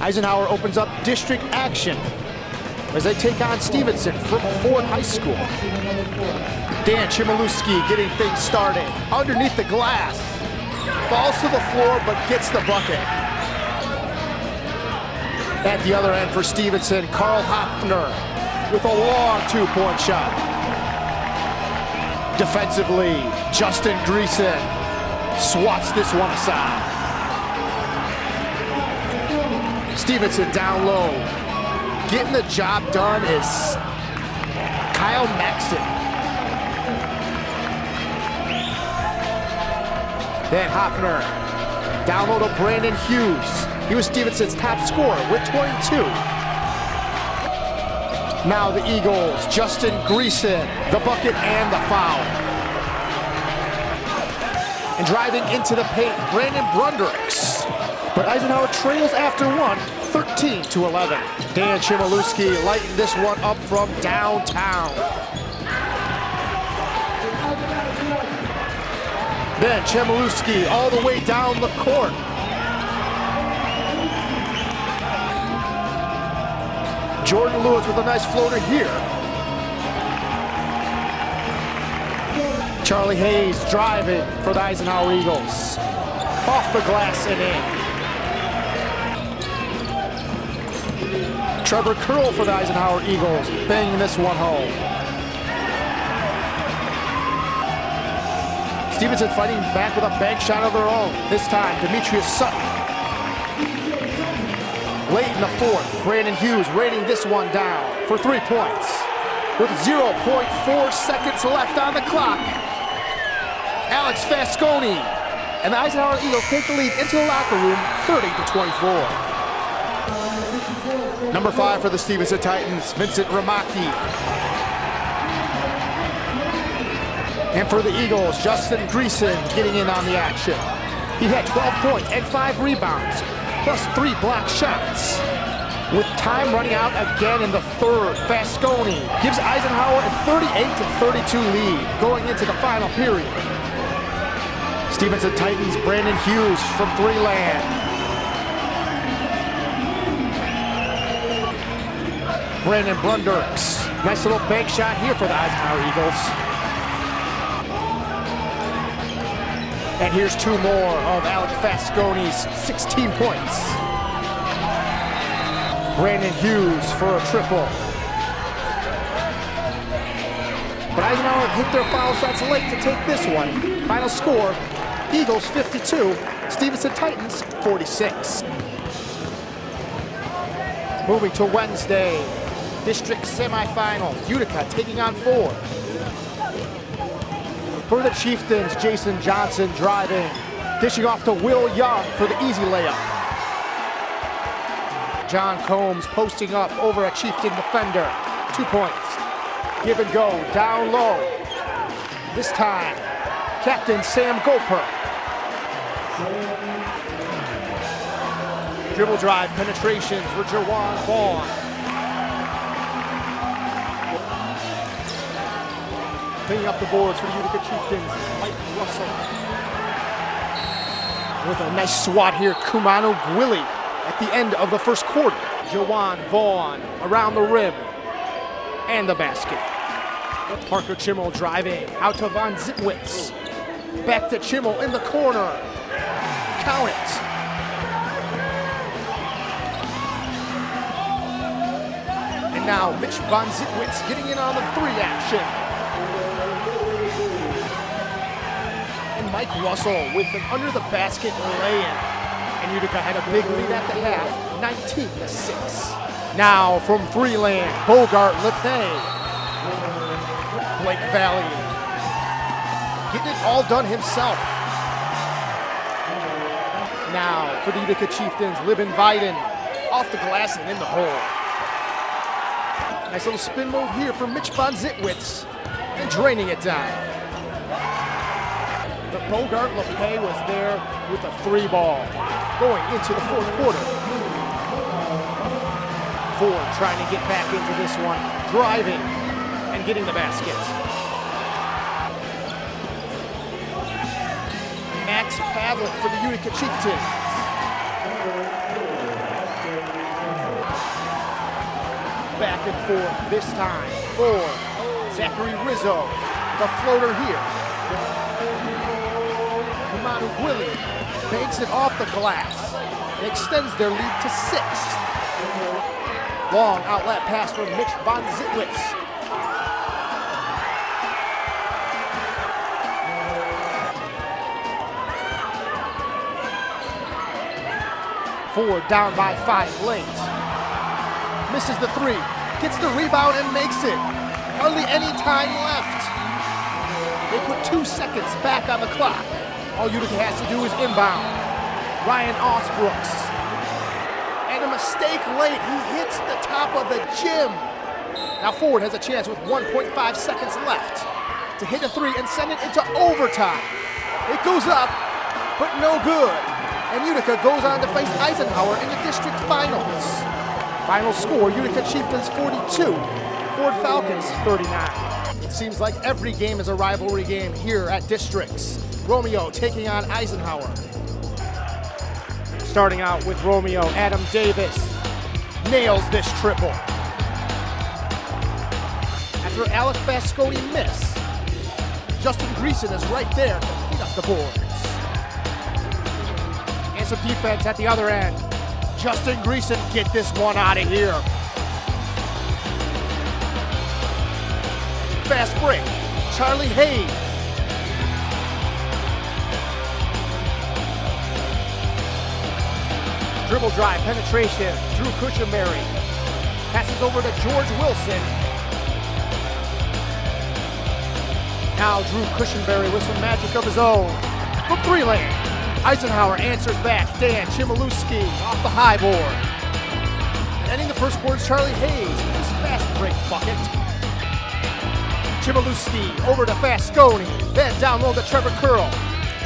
Eisenhower opens up district action as they take on Stevenson from Ford High School. Dan Chmielewski getting things started underneath the glass. Falls to the floor but gets the bucket. At the other end for Stevenson, Carl Hopfner with a long two-point shot. Defensively, Justin Greason swats this one aside. Stevenson down low. Getting the job done is Kyle Maxson. Then Hopfner down low to Brandon Hughes. He was Stevenson's top scorer with 22. Now the Eagles, Justin Greason, the bucket and the foul. And driving into the paint, Brandon Brundrix. But Eisenhower trails after one, 13-11. Dan Chmielewski lighting this one up from downtown. Then Chmielewski all the way down the court. Jordan Lewis with a nice floater here. Charlie Hayes driving for the Eisenhower Eagles. Off the glass and in. Trevor Curl for the Eisenhower Eagles, banging this one home. Stevenson fighting back with a bank shot of their own. This time, Demetrius Sutton. Late in the fourth, Brandon Hughes rating this one down for 3 points. With 0.4 seconds left on the clock, Alex Fasconi and the Eisenhower Eagles take the lead into the locker room, 30-24. Number 5 for the Stevenson Titans, Vincent Ramaki. And for the Eagles, Justin Greason getting in on the action. He had 12 points and 5 rebounds, plus 3 block shots. With time running out again in the third, Fasconi gives Eisenhower a 38-32 lead going into the final period. Stevenson Titans, Brandon Hughes from three-land. Brandon Brundrix, nice little bank shot here for the Eisenhower Eagles. And here's 2 more of Alex Fasconi's 16 points. Brandon Hughes for a triple. But Eisenhower hit their foul shots late to take this one. Final score, Eagles 52, Stevenson Titans 46. Moving to Wednesday, district semifinals, Utica taking on Ford. For the Chieftains, Jason Johnson driving, dishing off to Will Young for the easy layup. John Combs posting up over a Chieftain defender, 2 points. Give and go, down low. This time, Captain Sam Goper. Dribble drive, penetrations for Jawan Vaughn. Cleaning up the boards for the Utica Chieftains, Mike Russell. With a nice swat here, Kumano Gwilly at the end of the first quarter. Jawan Vaughn around the rim and the basket. Parker Chimmel driving out to Von Zitwitz. Back to Chimmel in the corner. Count it. And now Mitch Von Zitwitz getting in on the 3 action. And Mike Russell with an under the basket lay-in. And Utica had a big lead at the half, 19-6. Now from three-land, Bogart Lepay. Blake Valley getting it all done himself. Now for the Utica Chieftains, Libin Viden off the glass and in the hole. Nice little spin move here for Mitch Von Zitwitz and draining it down. But Bogart Lepay was there with a 3 ball going into the fourth quarter. Ford trying to get back into this one, driving and getting the basket. Max Pavlik for the Utica Chieftains. back and forth this time for Zachary Rizzo. The floater here. Kumanu Willie banks it off the glass and extends their lead to 6. Long outlet pass from Mitch Von Zitwitz. Ford down by 5 late. Misses the 3, gets the rebound and makes it. Hardly any time left. They put 2 seconds back on the clock. All Utica has to do is inbound. Ryan Osbrooks. And a mistake late. He hits the top of the gym. Now Ford has a chance with 1.5 seconds left to hit a 3 and send it into overtime. It goes up, but no good. And Utica goes on to face Eisenhower in the district finals. Final score, Utica Chieftains 42, Ford Falcons 39. It seems like every game is a rivalry game here at districts. Romeo taking on Eisenhower. Starting out with Romeo, Adam Davis nails this triple. After Alec Vasconi miss, Justin Greason is right there to clean up the boards. And some defense at the other end. Justin Greason, get this one out of here. Fast break, Charlie Hayes. Dribble drive, penetration, Drew Cushenberry. Passes over to George Wilson. Now Drew Cushenberry with some magic of his own. From 3-lane. Eisenhower answers back. Dan Chmielewski off the high board. Ending the first quarter, Charlie Hayes with his fast break bucket. Chmielewski over to Vasconi. Then down low to Trevor Curl.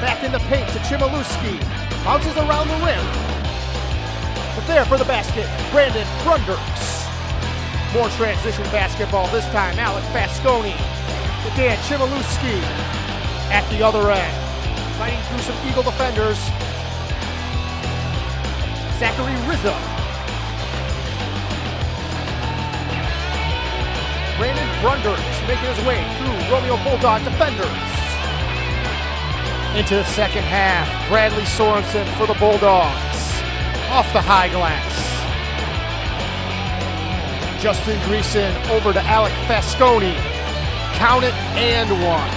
Back in the paint to Chmielewski. Bounces around the rim. But there for the basket, Brandon Brunders. More transition basketball this time. Alec Vasconi to Dan Chmielewski at the other end. Fighting through some Eagle defenders. Zachary Rizzo. Brandon Brunders making his way through Romeo Bulldog defenders. Into the second half, Bradley Sorensen for the Bulldogs. Off the high glass. Justin Greason over to Alec Vasconi. Count it and 1.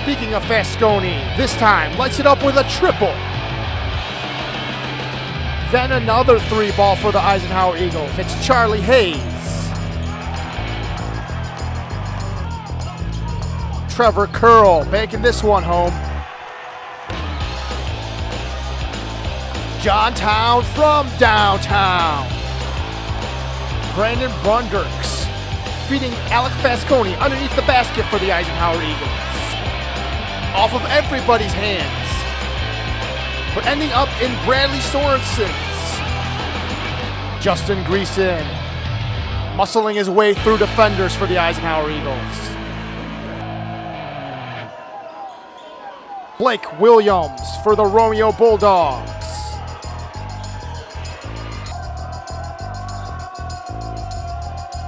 Speaking of Vasconi, this time lights it up with a triple. Then another 3 ball for the Eisenhower Eagles. It's Charlie Hayes. Trevor Curl banking this one home. John Town from downtown. Brandon Brunders feeding Alec Vasconi underneath the basket for the Eisenhower Eagles. Off of everybody's hands, but ending up in Bradley Sorensen's. Justin Greason muscling his way through defenders for the Eisenhower Eagles. Blake Williams for the Romeo Bulldogs.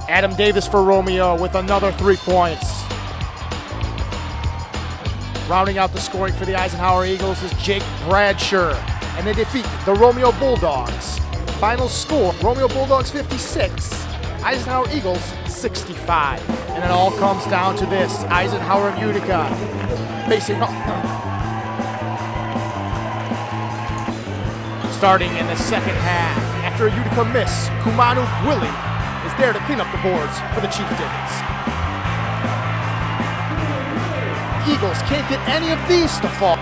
Adam Davis for Romeo with another 3 points. Rounding out the scoring for the Eisenhower Eagles is Jake Bradsher. And they defeat the Romeo Bulldogs. Final score, Romeo Bulldogs 56, Eisenhower Eagles 65. And it all comes down to this, Eisenhower of Utica facing off. Starting in the second half, after a Utica miss, Kumanu Willie is there to clean up the boards for the Chieftains. Eagles can't get any of these to fall.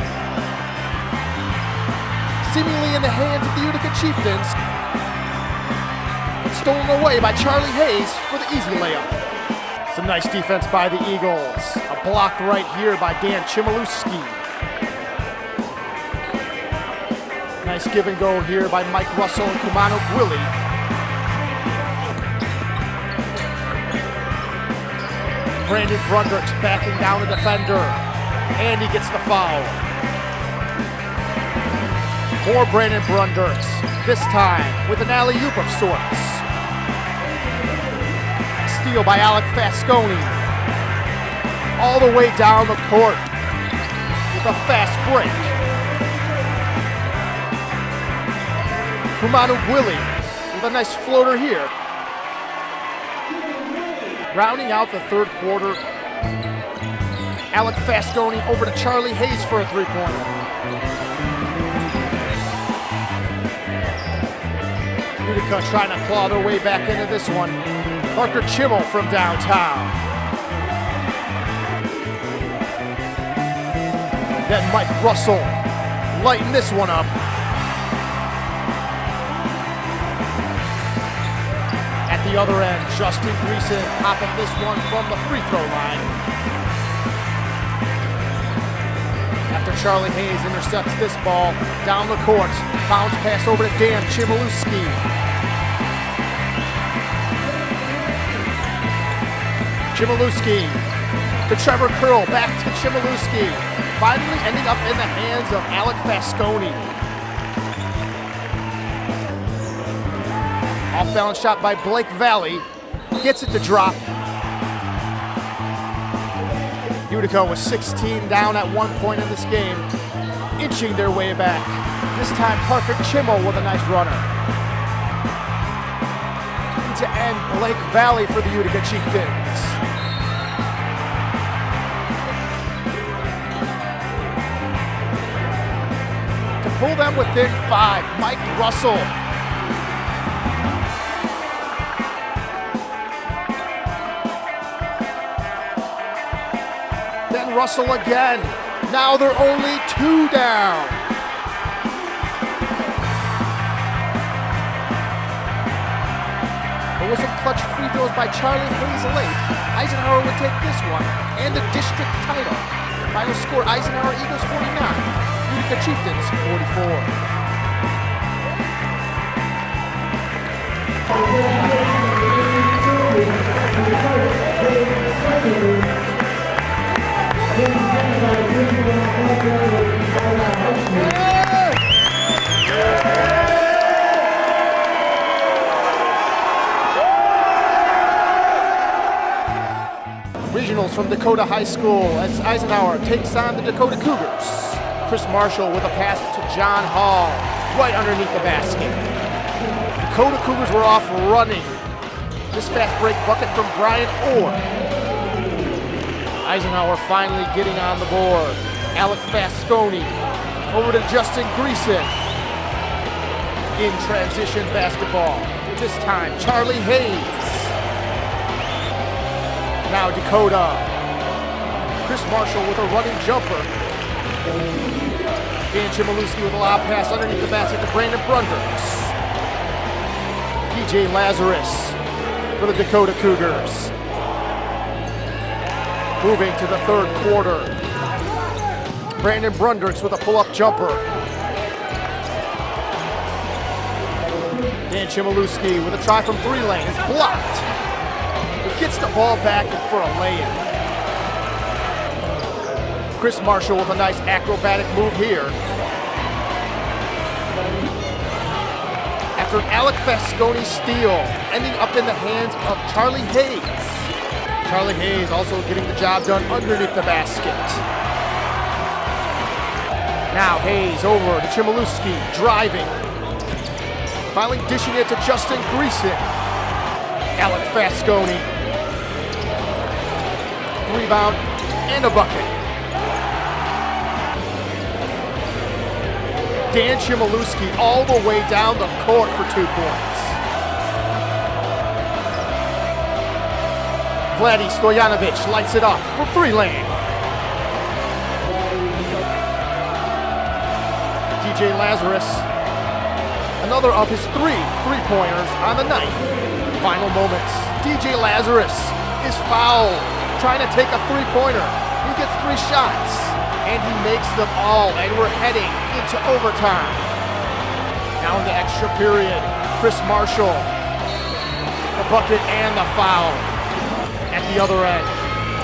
Seemingly in the hands of the Utica Chieftains. It's stolen away by Charlie Hayes for the easy layup. Some nice defense by the Eagles. A block right here by Dan Chmielewski. Nice give and go here by Mike Russell and Kumanu Willie. Brandon Brunders backing down the defender, and he gets the foul. for Brandon Brunders, this time with an alley-oop of sorts. Steal by Alec Fasconi. All the way down the court with a fast break. Kumanu Willie with a nice floater here. Rounding out the third quarter, Alec Fasconi over to Charlie Hayes for a three-pointer. Utica trying to claw their way back into this one. Parker Chimmel from downtown. Then Mike Russell lighting this one up. At the other end, Justin Greason popping this one from the free throw line. After Charlie Hayes intercepts this ball down the court, bounce pass over to Dan Chmielewski. Chmielewski to Trevor Curl, back to Chmielewski. Finally ending up in the hands of Alec Fasconi. Off-balance shot by Blake Valley. Gets it to drop. Utica was 16 down at one point in this game, inching their way back. This time Parker Chimmel with a nice runner. To end, Blake Valley for the Utica Chieftains. To pull them within 5, Mike Russell. Then Russell again. Now they're only 2 down. There was some clutch free throws by Charlie Hayes late. Eisenhower would take this one and the district title. Final score, Eisenhower Eagles 49, Utica Chieftains 44. Regionals from Dakota High School as Eisenhower takes on the Dakota Cougars. Chris Marshall with a pass to John Hall, right underneath the basket. Dakota Cougars were off running. This fast break bucket from Brian Orr. Eisenhower finally getting on the board. Alec Fasconi over to Justin Greason. In transition basketball. This time, Charlie Hayes. Now Dakota. Chris Marshall with a running jumper. Dan Chmielewski with a lob pass underneath the basket to Brandon Brunders. PJ Lazarus for the Dakota Cougars. Moving to the third quarter. Brandon Brunders with a pull-up jumper. Dan Chmielewski with a try from 3 lane. It's blocked. He gets the ball back for a layup. Chris Marshall with a nice acrobatic move here. After an Alec Fasconi steal, ending up in the hands of Charlie Hayes. Charlie Hayes also getting the job done underneath the basket. Now Hayes over to Chmielewski, driving. Finally dishing it to Justin Greason. Alec Fasconi. Rebound and a bucket. Dan Chmielewski all the way down the court for 2 points. Vladi Stojanovic lights it up for 3 lane. DJ Lazarus, another of his 3 3-pointers on the night. Final moments, DJ Lazarus is fouled, trying to take a 3-pointer. He gets 3 shots, and he makes them all, and we're heading into overtime. Now in the extra period, Chris Marshall, the bucket and the foul. At the other end,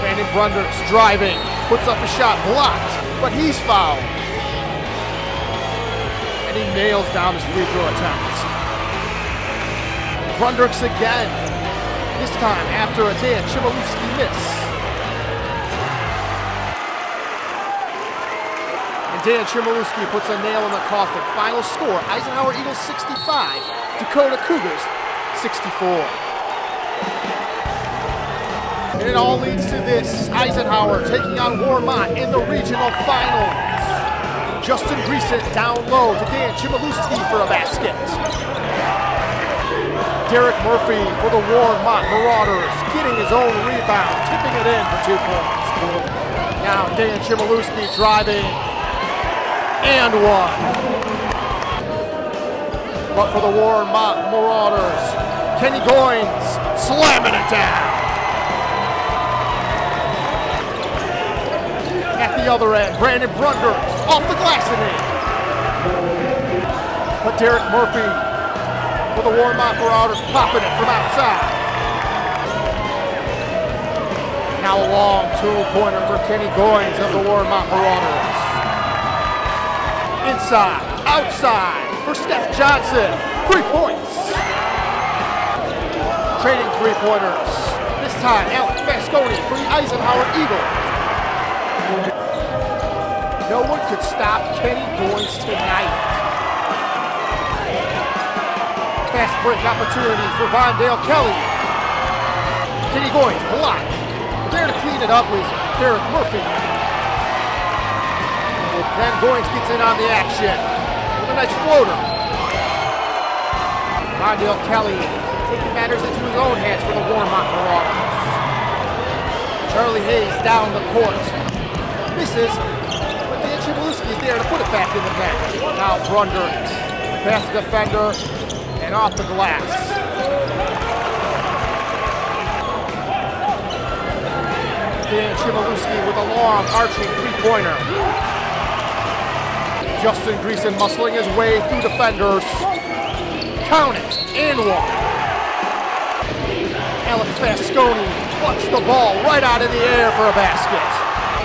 Brandon Brunders driving, puts up a shot, blocked, but he's fouled. And and he nails down his free throw attempts. Brundricks again, this time after a Dan Chmielewski miss. And Dan Chmielewski puts a nail in the coffin. Final score, Eisenhower Eagles 65, Dakota Cougars 64. And it all leads to this, Eisenhower taking on Warmont in the regional finals. Justin Greason down low to Dan Chmielewski for a basket. Derek Murphy for the Warmont Marauders, getting his own rebound, tipping it in for 2 points. Now Dan Chmielewski driving, and one. But for the Warmont Marauders, Kenny Goins slamming it down. At the other end, Brandon Brundricks off the glass and in. But Derek Murphy for the Warmont Marauders popping it from outside. Now a long two-pointer for Kenny Goins of the Warmont Marauders. Inside, outside for Steph Johnson. 3 points. Trading three-pointers. This time, Alex Vasconi for the Eisenhower Eagles. No one could stop Kenny Goins tonight. Fast break opportunity for Vondale Kelly. Kenny Goins blocked. There to clean it up is Derek Murphy. Then Goins gets in on the action with a nice floater. Vondale Kelly taking matters into his own hands for the Warmont Marauders. Charlie Hayes down the court. Misses, but Dan Chmielewski is there to put it back in the net. Now Brundricks, past the defender, and off the glass. Dan Chmielewski with a long arching three-pointer. Justin Greason muscling his way through defenders. Count it, and one. Alex Vasconi plucks the ball right out of the air for a basket.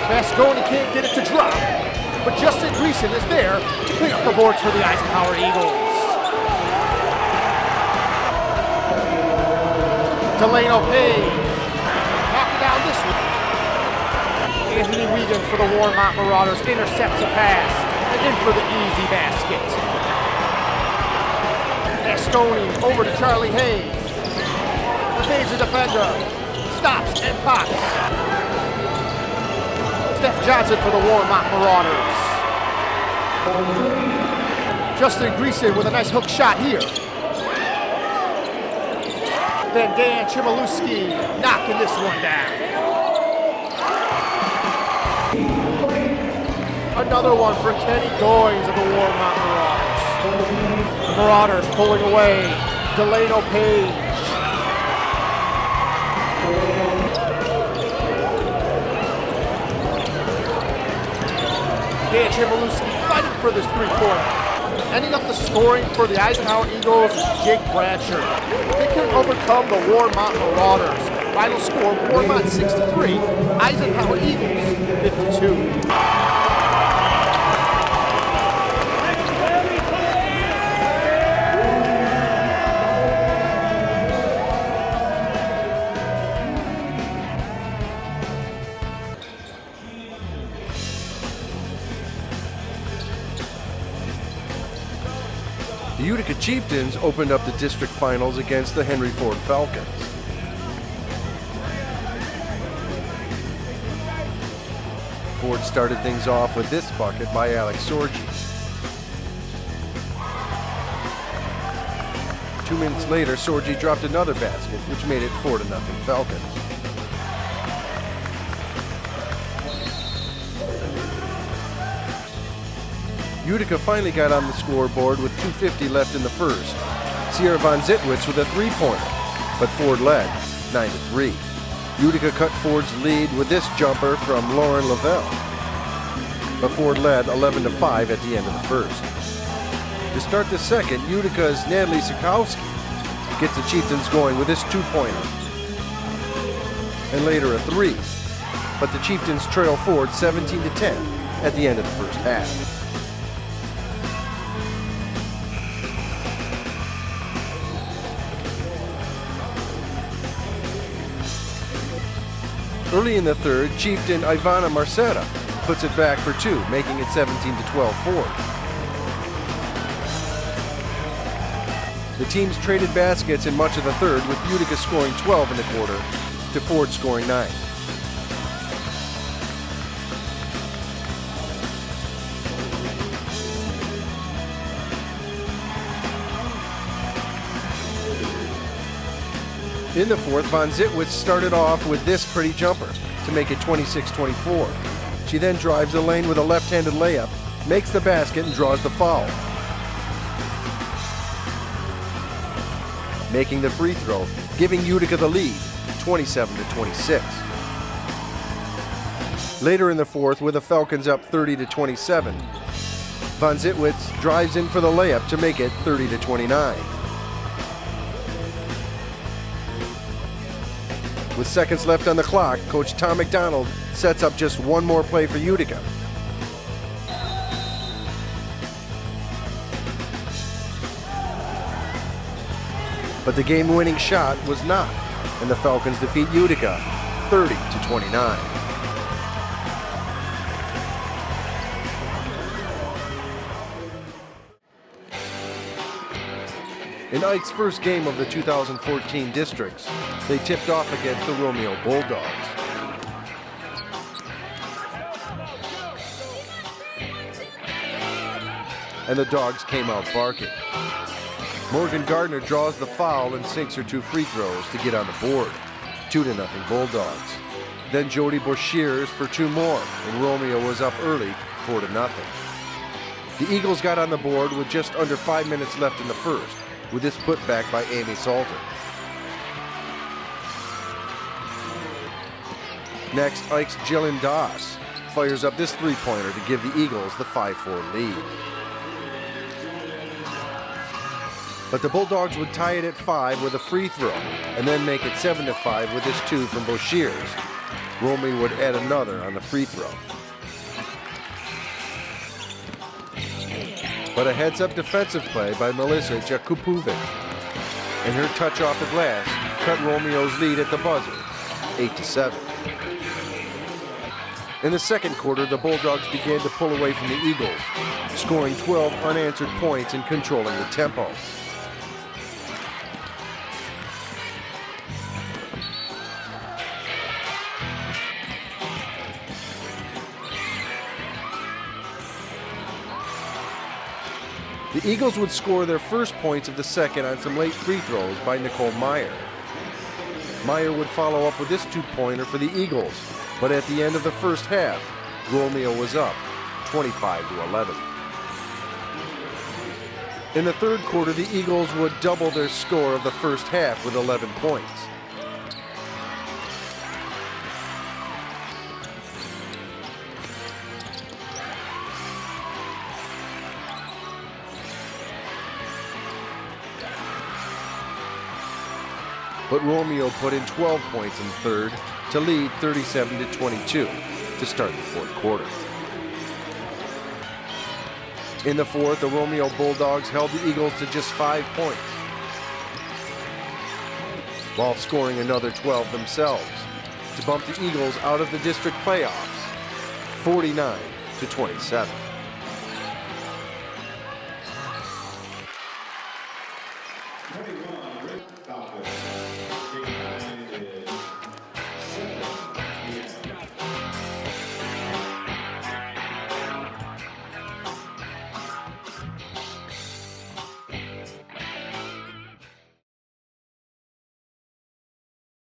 Vasconi can't get it to drop, but Justin Greason is there to clean up the boards for the Eisenhower Eagles. Delano Page knocking down this one. Anthony Wiegand for the Warmont Marauders intercepts a pass and in for the easy basket. Vasconi over to Charlie Hayes. Evades the defender, stops and pops. Steph Johnson for the Warmont Marauders. Justin Greason with a nice hook shot here. Then Dan Chmielewski knocking this one down. Another one for Kenny Goins of the Warmont Marauders. The Marauders pulling away. Delano Page. Dan Chmielewski fighting for this three-pointer. Ending up the scoring for the Eisenhower Eagles, Jake Bradsher. They can overcome the Warmont Marauders. Final score, Warmont 63, Eisenhower Eagles 52. The Utica Chieftains opened up the district finals against the Henry Ford Falcons. Ford started things off with this bucket by Alex Sorgi. 2 minutes later, Sorgi dropped another basket, which made it 4-0 Falcons. Utica finally got on the scoreboard with 2:50 left in the first. Sierra Von Zitwitz with a three-pointer, but Ford led 9-3. Utica cut Ford's lead with this jumper from Lauren Lavelle, but Ford led 11-5 at the end of the first. To start the second, Utica's Natalie Sikowski gets the Chieftains going with this two-pointer, and later a three, but the Chieftains trail Ford 17-10 at the end of the first half. Early in the third, Chieftain Ivana Marceta puts it back for two, making it 17-12 Ford. The teams traded baskets in much of the third, with Utica scoring 12 in the quarter to Ford scoring 9. In the fourth, Von Zitwitz started off with this pretty jumper to make it 26-24. She then drives the lane with a left-handed layup, makes the basket, and draws the foul. Making the free throw, giving Utica the lead, 27-26. Later in the fourth, with the Falcons up 30-27, Von Zitwitz drives in for the layup to make it 30-29. With seconds left on the clock, Coach Tom McDonald sets up just one more play for Utica. But the game-winning shot was not, and the Falcons defeat Utica 30-29. In Ike's first game of the 2014 districts, they tipped off against the Romeo Bulldogs. And the Dogs came out barking. Morgan Gardner draws the foul and sinks her two free throws to get on the board. 2-0 Bulldogs. Then Jody Boshears for two more, and Romeo was up early, 4-0. The Eagles got on the board with just under 5 minutes left in the first, with this put back by Amy Salter. Next, Ike's Jillian Doss fires up this three-pointer to give the Eagles the 5-4 lead. But the Bulldogs would tie it at 5 with a free throw, and then make it 7-5 with this two from Boshears. Romeo would add another on the free throw. But a heads-up defensive play by Melissa Jakupovic, and her touch off the glass cut Romeo's lead at the buzzer, 8-7. In the second quarter, the Bulldogs began to pull away from the Eagles, scoring 12 unanswered points and controlling the tempo. The Eagles would score their first points of the second on some late free throws by Nicole Meyer. Meyer would follow up with this two-pointer for the Eagles, but at the end of the first half, Romeo was up 25-11. In the third quarter, the Eagles would double their score of the first half with 11 points. But Romeo put in 12 points in the third to lead 37-22 to start the fourth quarter. In the fourth, the Romeo Bulldogs held the Eagles to just 5 points, while scoring another 12 themselves to bump the Eagles out of the district playoffs, 49-27.